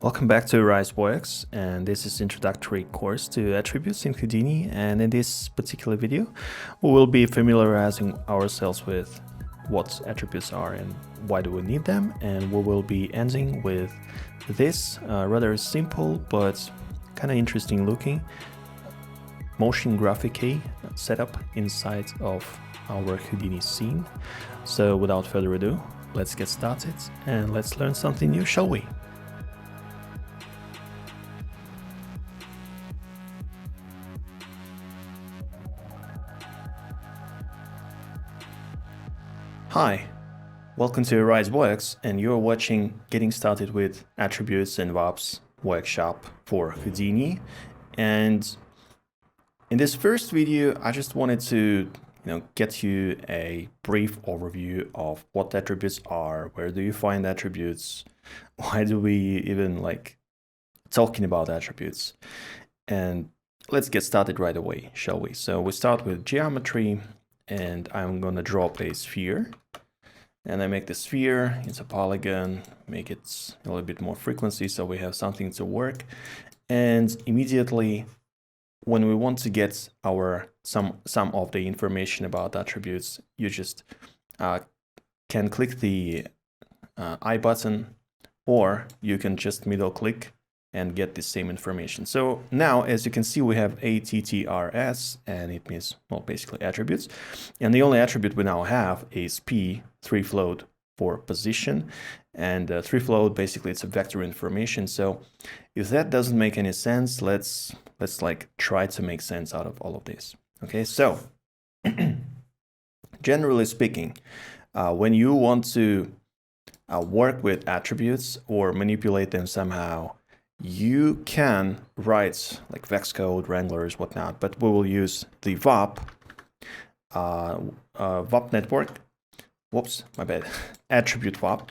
Welcome back to Arise.Works, and this is introductory course to attributes in Houdini. And in this particular video, we will be familiarizing ourselves with what attributes are and why do we need them. And we will be ending with this rather simple but kind of interesting looking motion graphic key setup inside of our Houdini scene. So without further ado, let's get started and let's learn something new, shall we? Hi, welcome to Arise.Works, and you're watching Getting Started with Attributes and VOPs workshop for Houdini. And in this first video, I just wanted to get you a brief overview of what attributes are, where do you find attributes, why do we even talking about attributes, and let's get started right away, shall we? So we start with geometry, and I'm gonna draw up a sphere. And I make the sphere into a polygon, make it a little bit more frequency so we have something to work. And immediately, when we want to get our some of the information about attributes, you just can click the I button, or you can just middle click and get the same information. So now, as you can see, we have ATTRS, and it means, well, basically attributes. And the only attribute we now have is P, 3 float for position. And 3 float, basically, it's a vector information. So if that doesn't make any sense, let's try to make sense out of all of this. Okay, so generally speaking, when you want to work with attributes or manipulate them somehow, you can write like VEX code, wranglers, whatnot, but we will use the VOP, VOP network. Whoops, my bad. Attribute VOP,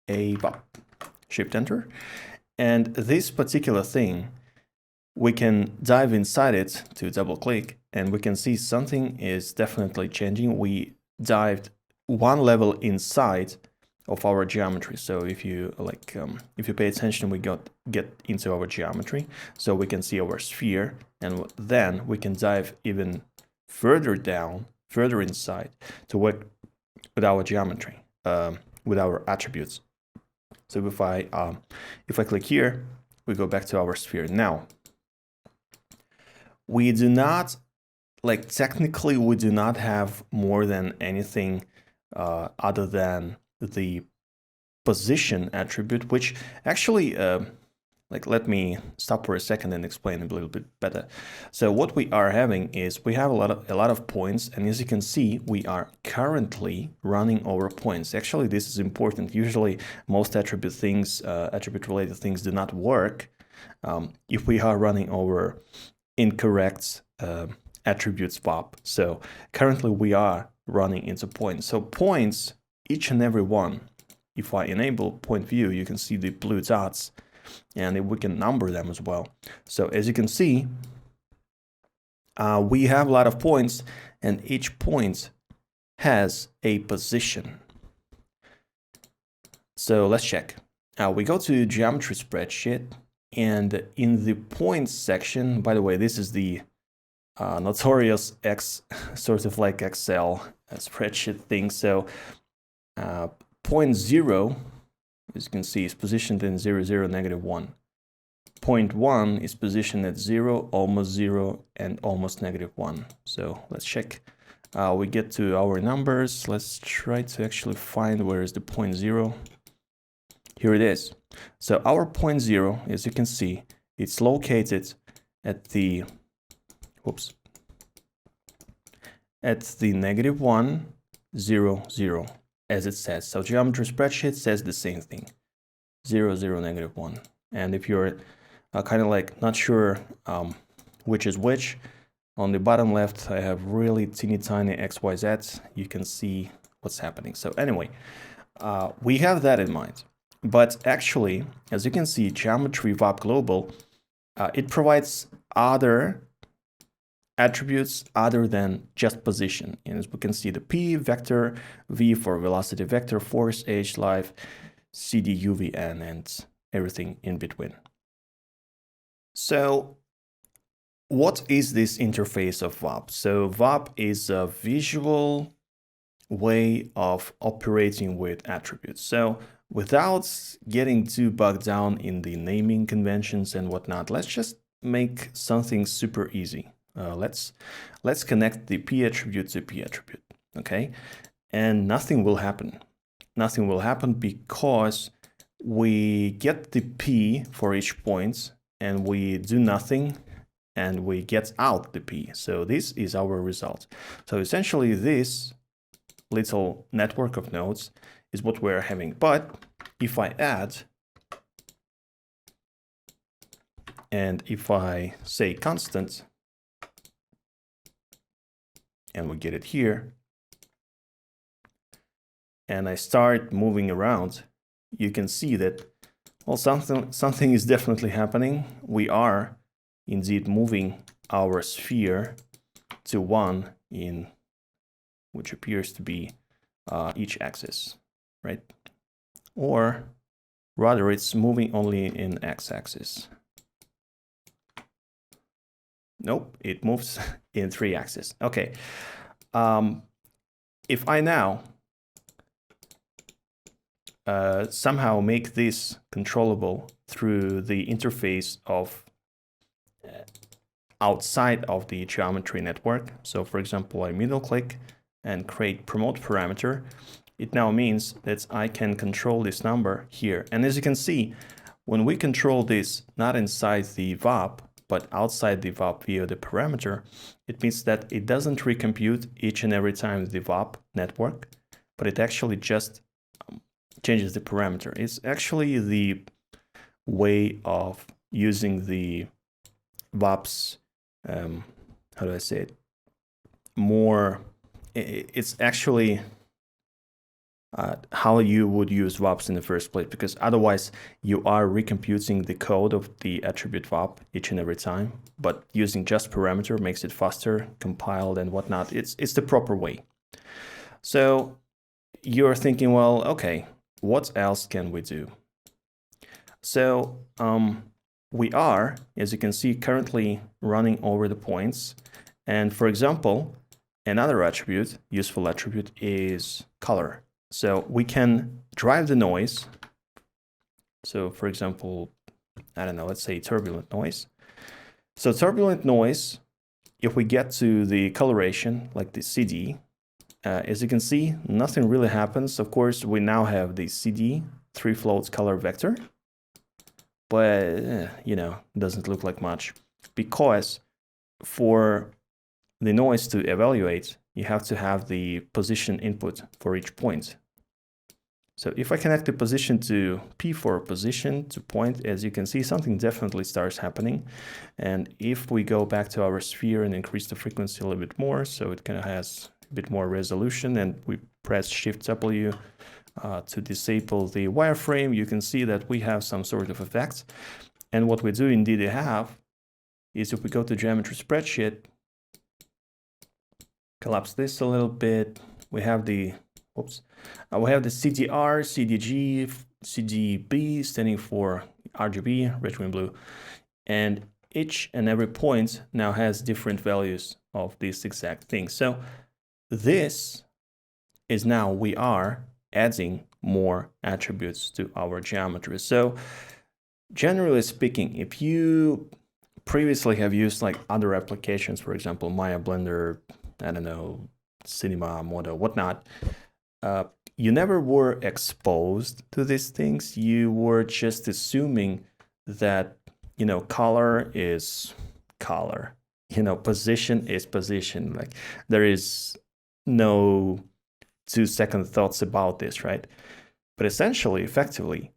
a VOP, Shift Enter. And this particular thing, we can dive inside it to double click, and we can see something is definitely changing. We dived one level inside of our geometry. So if you if you pay attention, we get into our geometry, so we can see our sphere, and then we can dive even further down, further inside to work with our geometry, with our attributes. So if I click here, we go back to our sphere. Now, we do not, technically, we do not have more than anything other than the position attribute, which actually, let me stop for a second and explain a little bit better. So what we are having is we have a lot of points, and as you can see, we are currently running over points. Actually, this is important. Usually, most attribute related things do not work if we are running over incorrect attributes VOP. So currently, we are running into points. So points, each and every one, if I enable point view, you can see the blue dots, and we can number them as well. So as you can see, we have a lot of points, and each point has a position. So let's check. We go to geometry spreadsheet, and in the points section, by the way, this is the notorious sort of like Excel spreadsheet thing. So point 0, as you can see, is positioned in 0, 0, -1. Point 1 is positioned at 0, almost 0, and almost -1. So let's check. We get to our numbers. Let's try to actually find where is the point 0. Here it is. So our point 0, as you can see, it's located at the, at the -1, 0, 0. As it says. So geometry spreadsheet says the same thing, 0, 0, -1. And if you're kind of not sure which is which, on the bottom left, I have really teeny tiny XYZ. You can see what's happening. So anyway, we have that in mind. But actually, as you can see, geometry VOP global, it provides other attributes other than just position. And as we can see, the P vector, V for velocity vector, force, age, life, CD, UV, N, and everything in between. So what is this interface of VOP? So VOP is a visual way of operating with attributes. So without getting too bogged down in the naming conventions and whatnot, let's just make something super easy. Let's connect the P attribute to P attribute, okay? And nothing will happen. Nothing will happen because we get the P for each point and we do nothing and we get out the P. So this is our result. So essentially this little network of nodes is what we're having. But if I add, and if I say constant, and we get it here, and I start moving around, you can see that, well, something is definitely happening. We are indeed moving our sphere to 1 in which appears to be each axis, right? Or rather, it's moving only in x-axis. Nope, it moves in 3 axes. Okay. If I now somehow make this controllable through the interface of outside of the geometry network. So for example, I middle click and create promote parameter. It now means that I can control this number here. And as you can see, when we control this not inside the VOP, but outside the VOP via the parameter, it means that it doesn't recompute each and every time the VOP network, but it actually just changes the parameter. It's actually the way of using the VOPs, how do I say it, more, it's actually how you would use VOPs in the first place, because otherwise you are recomputing the code of the attribute VOP each and every time, but using just parameter makes it faster, compiled and whatnot. It's the proper way. So you're thinking, well, okay, what else can we do? So we are, as you can see, currently running over the points. And for example, another attribute, useful attribute, is color. So we can drive the noise. So for example, I don't know, let's say turbulent noise. So turbulent noise, if we get to the coloration, like the CD, as you can see, nothing really happens. Of course, we now have the CD 3 floats color vector, but you know, it doesn't look like much, because for the noise to evaluate, you have to have the position input for each point. So if I connect the position to P for position to point, as you can see, something definitely starts happening. And if we go back to our sphere and increase the frequency a little bit more, so it kind of has a bit more resolution, and we press Shift W to disable the wireframe, you can see that we have some sort of effect. And what we do indeed have is, if we go to geometry spreadsheet, collapse this a little bit, we have the we have the CDR, CDG, CDB standing for RGB, red, green, blue, and each and every point now has different values of this exact thing. So this is now we are adding more attributes to our geometry. So generally speaking, if you previously have used like other applications, for example, Maya, Blender, I don't know, Cinema, Modo, whatnot, you never were exposed to these things. You were just assuming that, you know, color is color, you know, position is position. Like there is no 2-second thoughts about this, right? But essentially, effectively,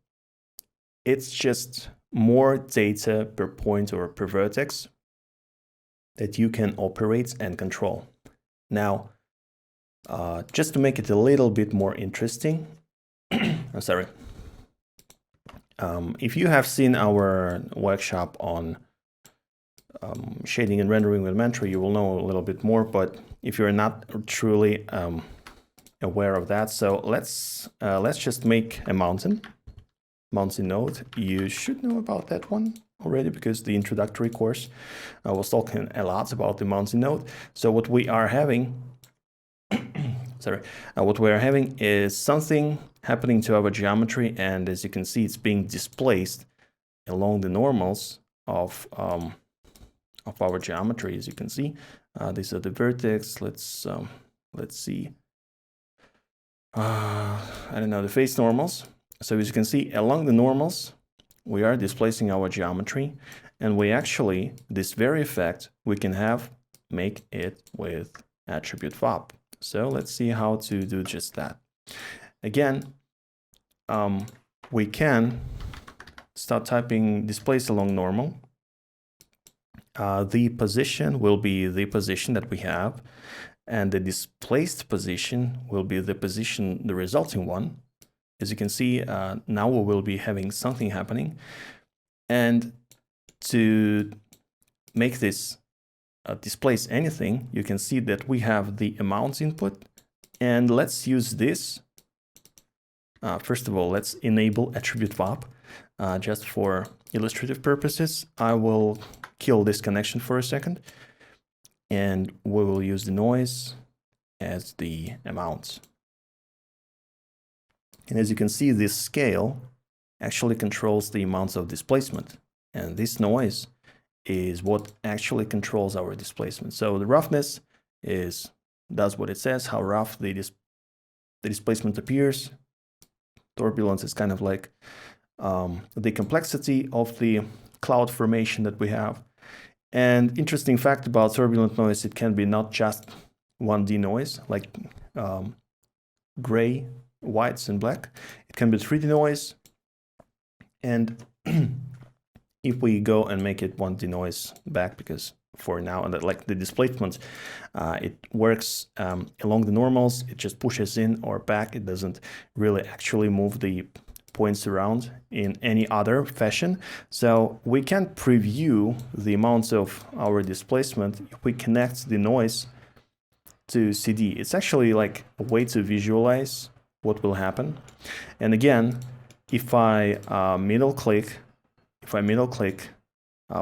it's just more data per point or per vertex that you can operate and control. Now, just to make it a little bit more interesting, I'm sorry. If you have seen our workshop on shading and rendering with Mentor, you will know a little bit more, but if you're not truly aware of that, so let's just make a mountain mounting node. You should know about that one already because the introductory course was talking a lot about the mounting node. So what we are having, what we are having is something happening to our geometry, and as you can see, it's being displaced along the normals of our geometry. As you can see, these are the vertex. Let's see. I don't know, the face normals. So as you can see, along the normals, we are displacing our geometry, and we actually, this very effect, we can make it with attribute VOP. So let's see how to do just that. Again, we can start typing displace along normal. The position will be the position that we have, and the displaced position will be the position, the resulting one. As you can see, now we will be having something happening. And to make this displace anything, you can see that we have the amounts input. And let's use this. First of all, let's enable attribute VOP just for illustrative purposes. I will kill this connection for a second, and we will use the noise as the amounts. And as you can see, this scale actually controls the amounts of displacement, and this noise is what actually controls our displacement. So the roughness does what it says, how rough the displacement appears. Turbulence is kind of like the complexity of the cloud formation that we have. And interesting fact about turbulent noise, it can be not just 1D noise, like gray, whites, and black. It can be 3D noise. And if we go and make it 1D noise back, because for now, and like the displacement, it works along the normals, it just pushes in or back. It doesn't really actually move the points around in any other fashion. So we can preview the amounts of our displacement if we connect the noise to CD. It's actually like a way to visualize what will happen. And again, if I middle click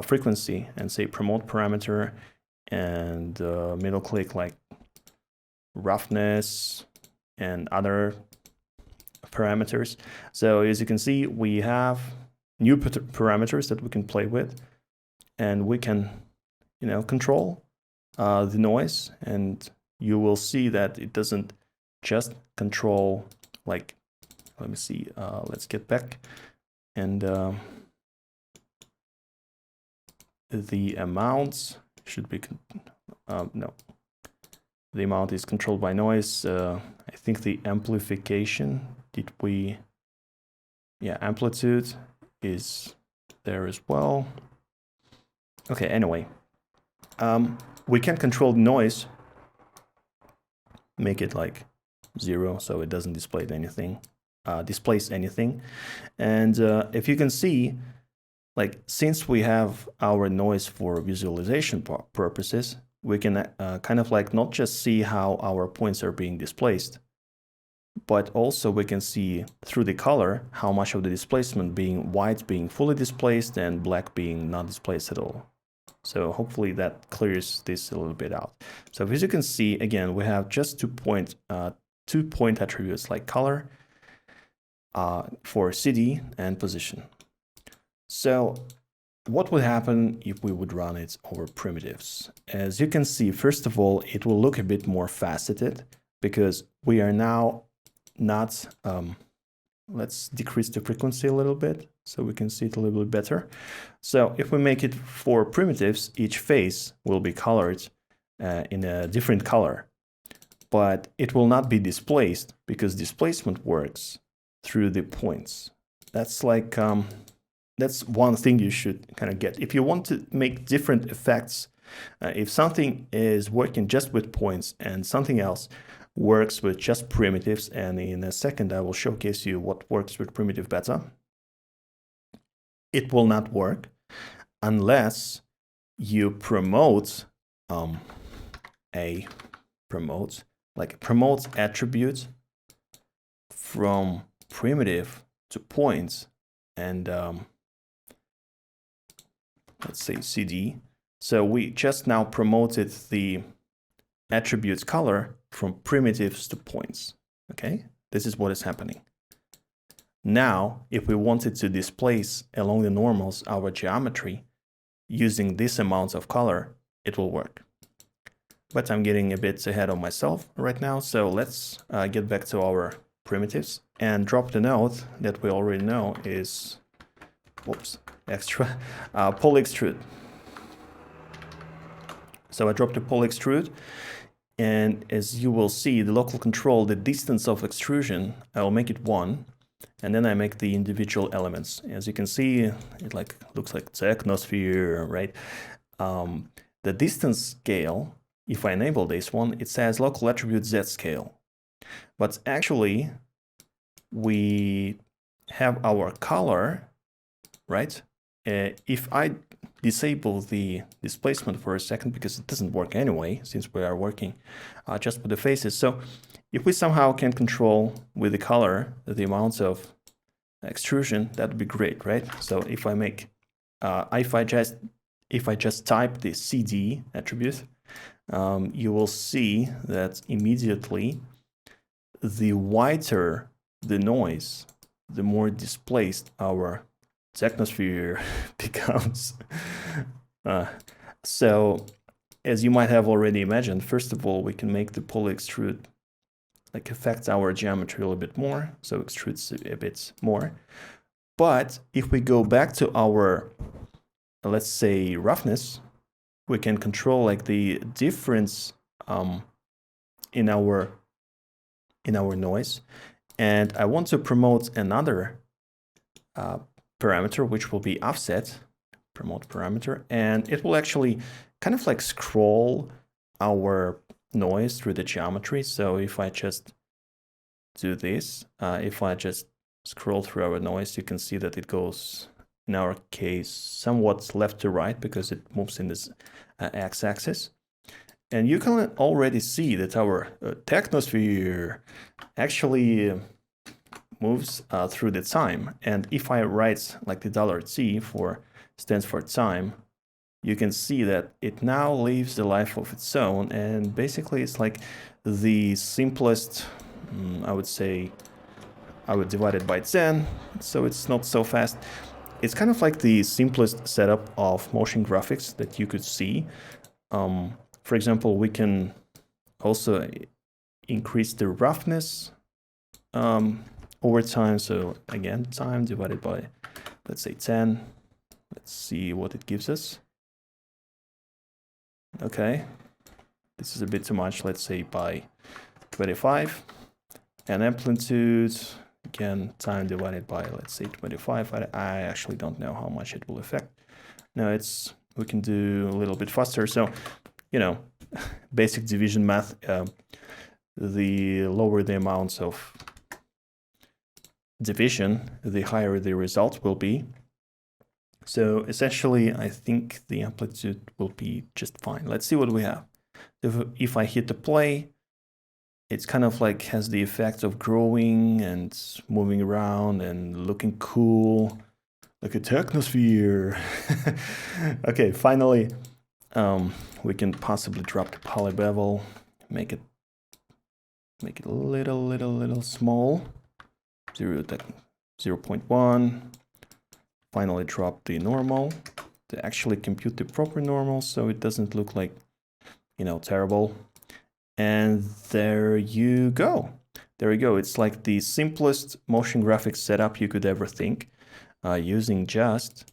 frequency and say promote parameter and middle click like roughness and other parameters. So as you can see, we have new parameters that we can play with, and we can, control the noise, and you will see that it doesn't just control like, let me see, let's get back, and the amounts should be, no, the amount is controlled by noise. I think the amplification, amplitude is there as well. Okay, anyway, we can control the noise, make it like 0 so it doesn't displace anything. And if you can see, like, since we have our noise for visualization purposes, we can kind of like not just see how our points are being displaced, but also we can see through the color how much of the displacement, being white being fully displaced and black being not displaced at all. So hopefully that clears this a little bit out. So as you can see, again, we have just 2 point attributes like color for CD and position. So what would happen if we would run it over primitives? As you can see, first of all, it will look a bit more faceted because we are now not, let's decrease the frequency a little bit so we can see it a little bit better. So if we make it for primitives, each face will be colored in a different color, but it will not be displaced because displacement works through the points. That's like, that's one thing you should kind of get. If you want to make different effects, if something is working just with points and something else works with just primitives, and in a second I will showcase you what works with primitive better, it will not work unless you promote promotes attribute from primitive to points and let's say CD. So we just now promoted the attributes color from primitives to points. Okay, this is what is happening. Now, if we wanted to displace along the normals our geometry using this amount of color, it will work. But I'm getting a bit ahead of myself right now, so let's get back to our primitives and drop the node that we already know is, whoops, extra, poly extrude. So I dropped the poly extrude, and as you will see, the local control, the distance of extrusion, I'll make it 1, and then I make the individual elements. As you can see, it looks like technosphere, right? The distance scale, if I enable this one, it says local attribute Z scale. But actually, we have our color, right? If I disable the displacement for a second, because it doesn't work anyway, since we are working just with the faces. So if we somehow can control with the color the amounts of extrusion, that would be great, right? So if I make, if I just type the CD attribute, you will see that immediately the whiter the noise, the more displaced our technosphere becomes. So as you might have already imagined, first of all, we can make the poly extrude affect our geometry a little bit more, so extrudes a bit more. But if we go back to our, let's say, roughness, we can control the difference in our noise. And I want to promote another parameter, which will be offset, promote parameter, and it will actually kind of scroll our noise through the geometry. So if I just do this, if I just scroll through our noise, you can see that it goes, in our case, somewhat left to right because it moves in this x-axis. And you can already see that our technosphere actually moves through the time. And if I write the $T stands for time, you can see that it now lives the life of its own. And basically it's the simplest, I would say, I would divide it by 10, so it's not so fast. It's kind of the simplest setup of motion graphics that you could see. For example, we can also increase the roughness over time. So again, time divided by, let's say, 10. Let's see what it gives us. Okay, this is a bit too much. Let's say by 25. And amplitude, again, time divided by, let's say, 25. I actually don't know how much it will affect. No, we can do a little bit faster. So, basic division math, the lower the amounts of division, the higher the result will be. So essentially, I think the amplitude will be just fine. Let's see what we have. If I hit the play, it's kind of has the effect of growing and moving around and looking cool, like a technosphere. Okay, finally, we can possibly drop the poly bevel, make it a little small, 0.1. Finally drop the normal to actually compute the proper normal, so it doesn't look terrible. And there you go. There you go. It's the simplest motion graphics setup you could ever think, using just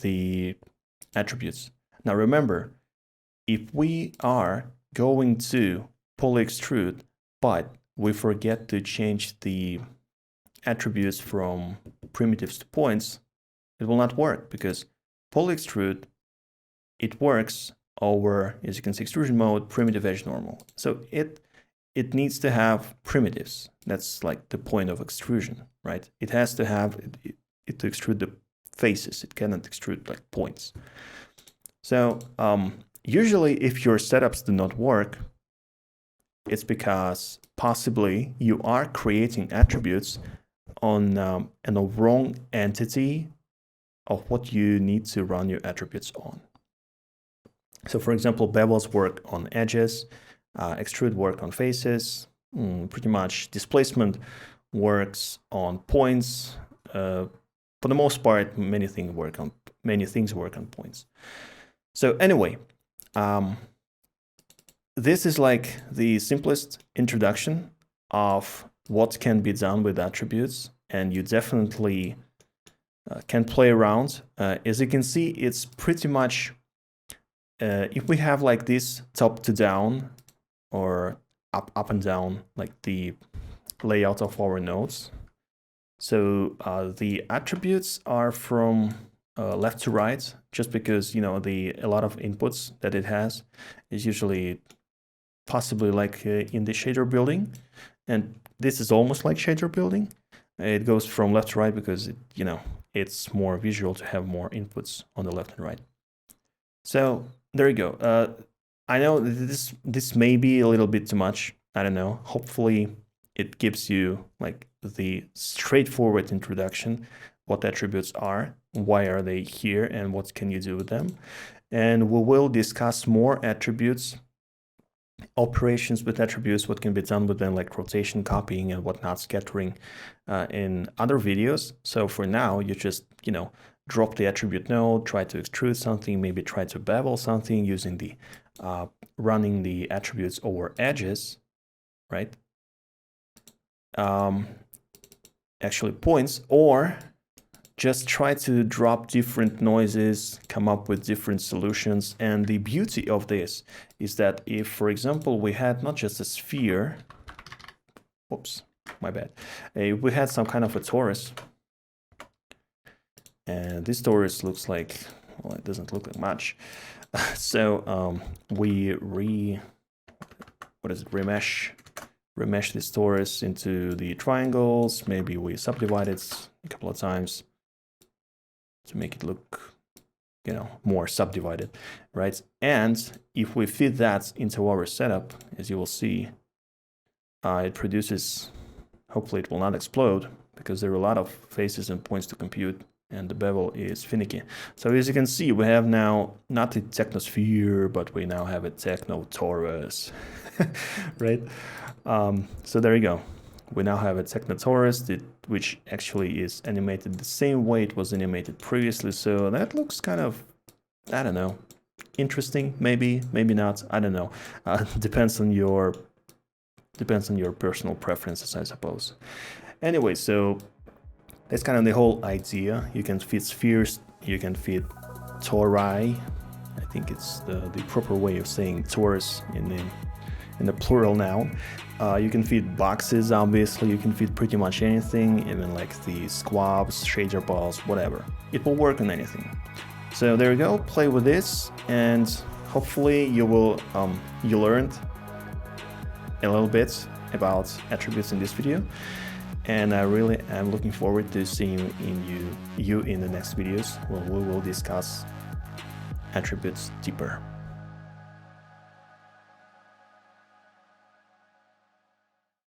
the attributes. Now remember, if we are going to poly extrude, but we forget to change the attributes from primitives to points, it will not work, because poly extrude, it works over, as you can see, extrusion mode, primitive edge normal. So it needs to have primitives. That's the point of extrusion, right? It has to have it to extrude the faces. It cannot extrude points. So usually if your setups do not work, it's because possibly you are creating attributes on a wrong entity of what you need to run your attributes on. So for example, bevels work on edges, extrude work on faces, pretty much displacement works on points. For the most part, many things work on points. So anyway, this is like the simplest introduction of what can be done with attributes, and you definitely can play around. As you can see, it's pretty much, if we have like this top to down or up and down, like the layout of our nodes. So the attributes are from left to right, just because, you know, a lot of inputs that it has is usually possibly like in the shader building, and this is almost like shader building. It goes from left to right because it's more visual to have more inputs on the left and right. So there you go. I know this may be a little bit too much. I don't know. Hopefully it gives you like the straightforward introduction, what attributes are, why are they here, and what can you do with them. And we will discuss more attributes, operations with attributes, what can be done with them, like rotation, copying, and whatnot, scattering, in other videos. So for now, you just, drop the attribute node, try to extrude something, maybe try to bevel something using the running the attributes over edges, right? Actually points, or just try to drop different noises, come up with different solutions. And the beauty of this is that if, for example, we had not just a sphere, whoops, my bad. If we had some kind of a torus, and this torus looks like, well, it doesn't look like much. So we remesh this torus into the triangles. Maybe we subdivide it a couple of times to make it look, more subdivided, right? And if we feed that into our setup, as you will see, it produces, hopefully it will not explode, because there are a lot of faces and points to compute, and the bevel is finicky. So as you can see, we have now not a technosphere, but we now have a technotorus, right? So there you go. We now have a technotorus, which actually is animated the same way it was animated previously. So that looks kind of, I don't know, interesting, maybe not, I don't know. Depends on your personal preferences, I suppose. Anyway, so that's kind of the whole idea. You can fit spheres, you can fit tori. I think it's the proper way of saying torus in the plural noun. You can feed boxes, obviously. You can feed pretty much anything, even like the squabs, shader balls, whatever. It will work on anything. So there you go. Play with this, and hopefully you learned a little bit about attributes in this video. And I really am looking forward to seeing you in the next videos, where we will discuss attributes deeper.